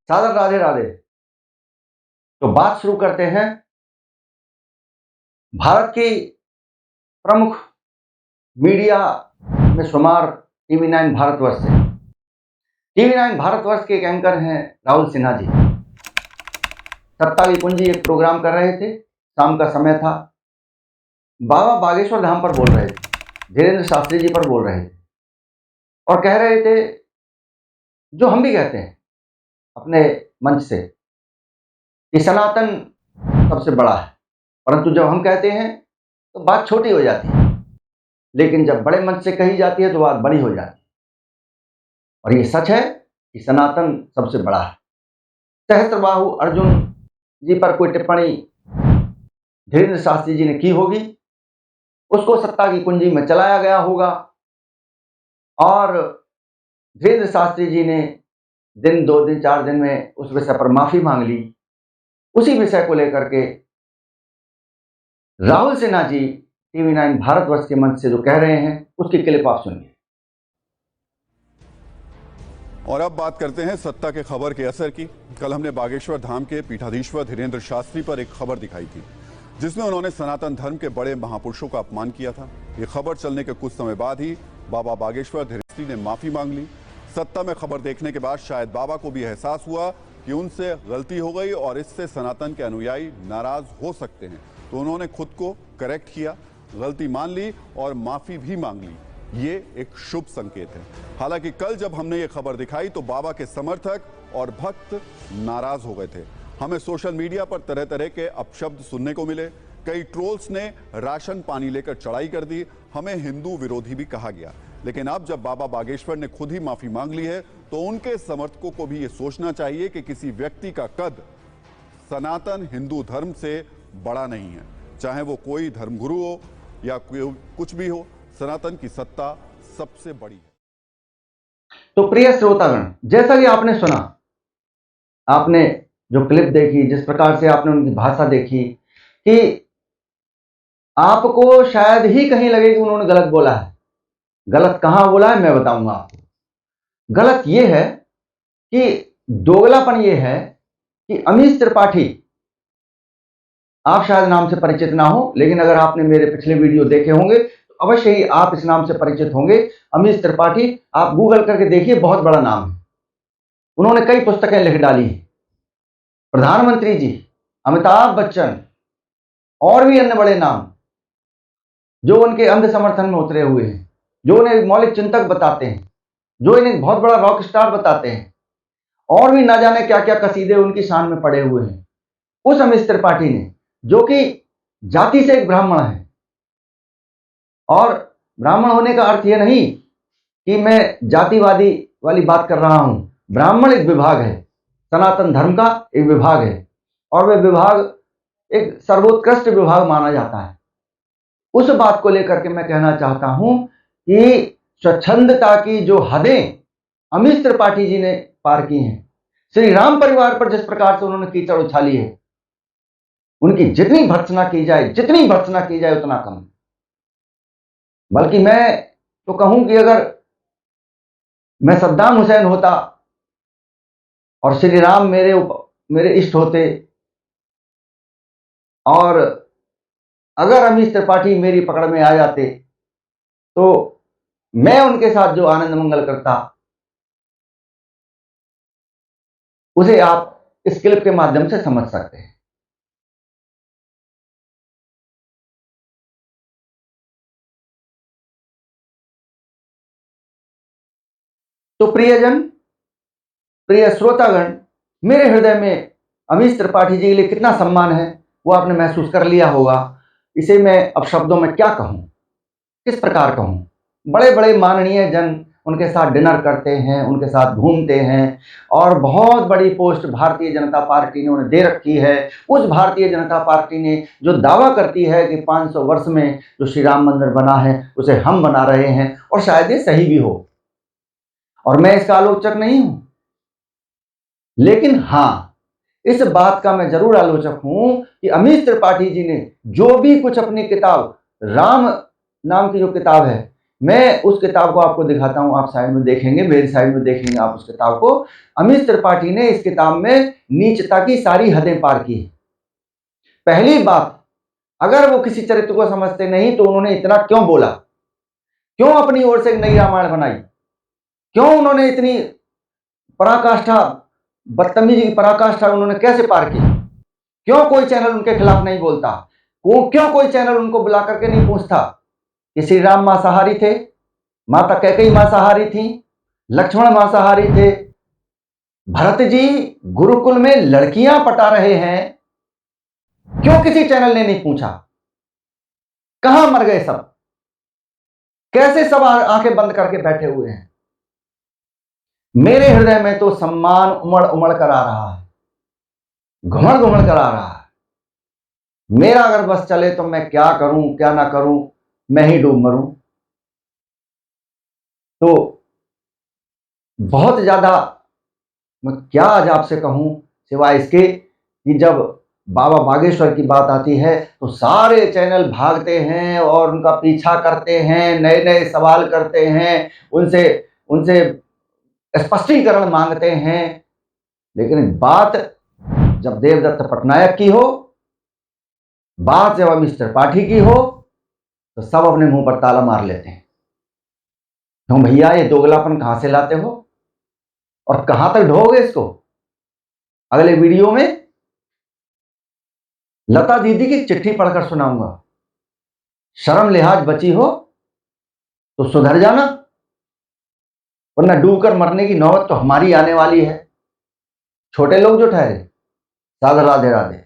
सादर राधे राधे। तो बात शुरू करते हैं भारत की प्रमुख मीडिया में शुमार टीवी 9 भारतवर्ष से। टीवी 9 भारतवर्ष के एक एंकर हैं राहुल सिन्हा जी। सत्ता की कुंजी एक प्रोग्राम कर रहे थे, शाम का समय था। बाबा बागेश्वर धाम पर बोल रहे थे, धीरेन्द्र शास्त्री जी पर बोल रहे थे और कह रहे थे जो हम भी कहते हैं अपने मंच से कि सनातन सबसे बड़ा है, परंतु जब हम कहते हैं तो बात छोटी हो जाती है, लेकिन जब बड़े मंच से कही जाती है तो बात बड़ी हो जाती है। और ये सच है कि सनातन सबसे बड़ा है। सहस्त्रबाहु अर्जुन जी पर कोई टिप्पणी धीरेन्द्र शास्त्री जी ने की होगी, उसको सत्ता की कुंजी में चलाया गया होगा और धीरेन्द्र शास्त्री जी ने दिन 2 दिन 4 दिन में उस विषय पर माफी मांग ली। उसी विषय को लेकर के राहुल सिन्हा जी टीवी 9 भारतवर्ष के मंच से जो कह रहे हैं उसकी क्लिप आप सुनिए। और अब बात करते हैं सत्ता के खबर के असर की। कल हमने बागेश्वर धाम के पीठाधीश्वर धीरेन्द्र शास्त्री पर एक खबर दिखाई थी जिसमें उन्होंने सनातन धर्म के बड़े महापुरुषों का अपमान किया था। ये खबर चलने के कुछ समय बाद ही बाबा बागेश्वर धीरेन्द्र ने माफी मांग ली। सत्ता में खबर देखने के बाद शायद बाबा को भी एहसास हुआ कि उनसे गलती हो गई और इससे सनातन के अनुयायी नाराज हो सकते हैं, तो उन्होंने खुद को करेक्ट किया, गलती मान ली और माफी भी मांग ली। ये एक शुभ संकेत है। हालांकि कल जब हमने ये खबर दिखाई तो बाबा के समर्थक और भक्त नाराज हो गए थे। हमें सोशल मीडिया पर तरह तरह के अपशब्द सुनने को मिले। कई ट्रोल्स ने राशन पानी लेकर चढ़ाई कर दी, हमें हिंदू विरोधी भी कहा गया। लेकिन अब जब बाबा बागेश्वर ने खुद ही माफी मांग ली है तो उनके समर्थकों को भी ये सोचना चाहिए कि किसी व्यक्ति का कद सनातन हिंदू धर्म से बड़ा नहीं है। चाहे वो कोई धर्मगुरु हो या कुछ भी हो, सनातन की सत्ता सबसे बड़ी है। तो प्रिय श्रोतागण, जैसा कि आपने सुना, आपने जो क्लिप देखी, जिस प्रकार से आपने उनकी भाषा देखी, कि आपको शायद ही कहीं लगे कि उन्होंने गलत बोला है। गलत कहां बोला है मैं बताऊंगा आपको। गलत यह है कि दोगलापन यह है कि अमीश त्रिपाठी, आप शायद नाम से परिचित ना हो, लेकिन अगर आपने मेरे पिछले वीडियो देखे होंगे तो अवश्य ही आप इस नाम से परिचित होंगे। अमीश त्रिपाठी, आप गूगल करके देखिए, बहुत बड़ा नाम है। उन्होंने कई पुस्तकें लिख डाली हैं। प्रधानमंत्री जी, अमिताभ बच्चन और भी अन्य बड़े नाम जो उनके अंध समर्थन में उतरे हुए हैं, जो उन्हें मौलिक चिंतक बताते हैं, जो इन्हें बहुत बड़ा रॉक स्टार बताते हैं, और भी ना जाने क्या क्या कसीदे उनकी शान में पड़े हुए हैं। उस अमीश त्रिपाठी ने, जो कि जाति से एक ब्राह्मण है, और ब्राह्मण होने का अर्थ यह नहीं कि मैं जातिवादी वाली बात कर रहा हूं। ब्राह्मण एक विभाग है, सनातन धर्म का एक विभाग है, और वह विभाग एक सर्वोत्कृष्ट विभाग माना जाता है। उस बात को लेकर के मैं कहना चाहता हूं कि स्वच्छंदता की जो हदें अमीश त्रिपाठी जी ने पार की हैं, श्री राम परिवार पर जिस प्रकार से उन्होंने कीचड़ उछाली है, उनकी जितनी भर्त्सना की जाए उतना कम। बल्कि मैं तो कहूं कि अगर मैं सद्दाम हुसैन होता और श्री राम मेरे इष्ट होते, और अगर अमीश त्रिपाठी मेरी पकड़ में आ जाते, तो मैं उनके साथ जो आनंद मंगल करता, उसे आप इस क्लिप के माध्यम से समझ सकते हैं। तो प्रियजन, प्रिय श्रोतागण, मेरे हृदय में अमीश त्रिपाठी जी के लिए कितना सम्मान है वो आपने महसूस कर लिया होगा। इसे मैं अब शब्दों में क्या कहूं, किस प्रकार कहूं। बड़े बड़े माननीय जन उनके साथ डिनर करते हैं, उनके साथ घूमते हैं, और बहुत बड़ी पोस्ट भारतीय जनता पार्टी ने उन्हें दे रखी है। उस भारतीय जनता पार्टी ने जो दावा करती है कि 500 वर्ष में जो श्री राम मंदिर बना है उसे हम बना रहे हैं, और शायद ये सही भी हो, और मैं इसका आलोचक नहीं हूं। लेकिन हां, इस बात का मैं जरूर आलोचक हूं कि अमीश त्रिपाठी जी ने जो भी कुछ अपनी किताब, राम नाम की जो किताब है, मैं उस किताब को आपको दिखाता हूं, आप साइड में देखेंगे, मेरी साइड में देखेंगे आप उस किताब को। अमीश त्रिपाठी ने इस किताब में नीचता की सारी हदें पार की। पहली बात, अगर वो किसी चरित्र को समझते नहीं तो उन्होंने इतना क्यों बोला, क्यों अपनी ओर से एक नई रामायण बनाई, क्यों उन्होंने इतनी पराकाष्ठा, बदतमीजी की पराकाष्ठा उन्होंने कैसे पार की, क्यों कोई चैनल उनके खिलाफ नहीं बोलता, क्यों कोई चैनल उनको बुला करके नहीं पूछता कि श्री राम मांसाहारी थे, माता कैकेयी मांसाहारी थी, लक्ष्मण मांसाहारी थे, भरत जी गुरुकुल में लड़कियां पटा रहे हैं, क्यों किसी चैनल ने नहीं पूछा? कहां मर गए सब? कैसे सब आंखें बंद करके बैठे हुए हैं? मेरे हृदय में तो सम्मान उमड़ उमड़ कर आ रहा है, घुमड़ घुमड़ कर आ रहा है। मेरा अगर बस चले तो मैं क्या करूं क्या ना करूं, मैं ही डूब मरूं। तो बहुत ज्यादा मैं क्या आज आपसे कहूं सिवाय इसके कि जब बाबा बागेश्वर की बात आती है तो सारे चैनल भागते हैं और उनका पीछा करते हैं, नए नए सवाल करते हैं, उनसे उनसे स्पष्टीकरण मांगते हैं। लेकिन बात जब देवदत्त पटनायक की हो, बात जब अमीश त्रिपाठी की हो, तो सब अपने मुंह पर ताला मार लेते हैं। क्यों भैया, ये दोगलापन कहां से लाते हो और कहां तक ढोगे इसको? अगले वीडियो में लता दीदी की चिट्ठी पढ़कर सुनाऊंगा। शर्म लिहाज बची हो तो सुधर जाना, वरना डूबकर मरने की नौबत तो हमारी आने वाली है। छोटे लोग जो ठहरे। सागर राधे राधे।